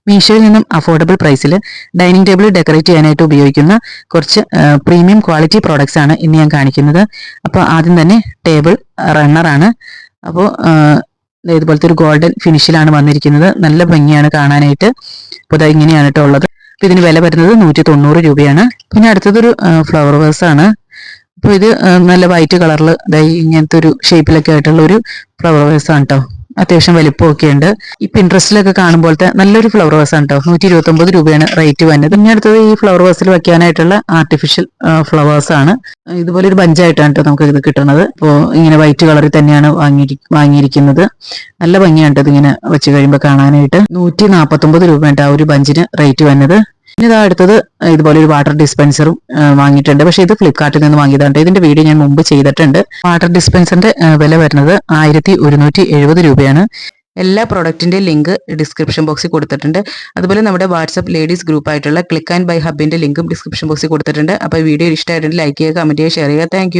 മീഷോയിൽ നിന്നും അഫോർഡബിൾ പ്രൈസിൽ dining table decorate ചെയ്യാനായിട്ട് ഉപയോഗിക്കുന്ന കുറച്ച് പ്രീമിയം ക്വാളിറ്റി പ്രോഡക്ട്സ് ആണ് ഇന്ന് ഞാൻ കാണിക്കുന്നത്. അപ്പോൾ ആദ്യം തന്നെ ടേബിൾ റണ്ണറാണ്. അപ്പോൾ ഇതുപോലത്തെ ഒരു ഗോൾഡൻ ഫിനിഷിലാണ് വന്നിരിക്കുന്നത്. നല്ല ഭംഗിയാണ് കാണാനായിട്ട്. അപ്പോൾ ഇത് ഇങ്ങനെയാണ് കേട്ടോ ഉള്ളത്. അപ്പോൾ ഇതിന് വില വരുന്നത് 190 രൂപയാണ്. പിന്നെ അടുത്തതൊരു ഫ്ലവർ വേസ് ആണ്. അപ്പോൾ ഇത് നല്ല വൈറ്റ് കളറിൽ ഇങ്ങനത്തെ ഒരു ഷേപ്പിലൊക്കെ ആയിട്ടുള്ള ഒരു ഫ്ലവർ വേസ് ആണ് കേട്ടോ. അത്യാവശ്യം വലിപ്പമൊക്കെ ഉണ്ട്. ഈ പിൻട്രസ്റ്റിലൊക്കെ കാണുമ്പോഴത്തെ നല്ലൊരു ഫ്ലവർ വേസ് ആണ് കേട്ടോ. 129 രൂപയാണ് റേറ്റ് വന്നത്. പിന്നെ അടുത്തത് ഈ ഫ്ലവർ വേസിൽ വെക്കാനായിട്ടുള്ള ആർട്ടിഫിഷ്യൽ ഫ്ലവേഴ്സ് ആണ്. ഇതുപോലെ ഒരു ബഞ്ചായിട്ടാണ് കേട്ടോ നമുക്ക് ഇത് കിട്ടുന്നത്. അപ്പോൾ ഇങ്ങനെ വൈറ്റ് കളറിൽ തന്നെയാണ് വാങ്ങിയിരിക്കുന്നത്. നല്ല ഭംഗിയാണ് ഇത് ഇങ്ങനെ വെച്ച് കഴിയുമ്പോൾ കാണാനായിട്ട്. 149 രൂപയാണ് ആ ഒരു ബഞ്ചിന് റേറ്റ് വന്നത്. പിന്നെ ഇതാ അടുത്തത് ഇതുപോലെ ഒരു വാട്ടർ ഡിസ്പെൻസറും വാങ്ങിയിട്ടുണ്ട്. പക്ഷെ ഇത് ഫ്ലിപ്കാർട്ടിൽ നിന്ന് വാങ്ങിയതാണ്. ഇതിന്റെ വീഡിയോ ഞാൻ മുമ്പ് ചെയ്തിട്ടുണ്ട്. വാട്ടർ ഡിസ്പെൻസറിന്റെ വില വരുന്നത് 1170 രൂപയാണ്. എല്ലാ പ്രോഡക്റ്റിന്റെ ലിങ്ക് ഡിസ്ക്രിപ്ഷൻ ബോക്സിൽ കൊടുത്തിട്ടുണ്ട്. അതുപോലെ നമ്മുടെ വാട്സ്ആപ്പ് ലേഡീസ് ഗ്രൂപ്പ് ആയിട്ടുള്ള ക്ലിക്ക് ആൻഡ് ബൈ ഹബിന്റെ ലിങ്കും ഡിസ്ക്രിപ്ഷൻ ബോക്സിൽ കൊടുത്തിട്ടുണ്ട്. അപ്പോൾ വീഡിയോ ഇഷ്ടമായിട്ടുണ്ട് ലൈക്ക് ചെയ്യുക, കമന്റ് ചെയ്യുക, ഷെയർ ചെയ്യുക. താങ്ക്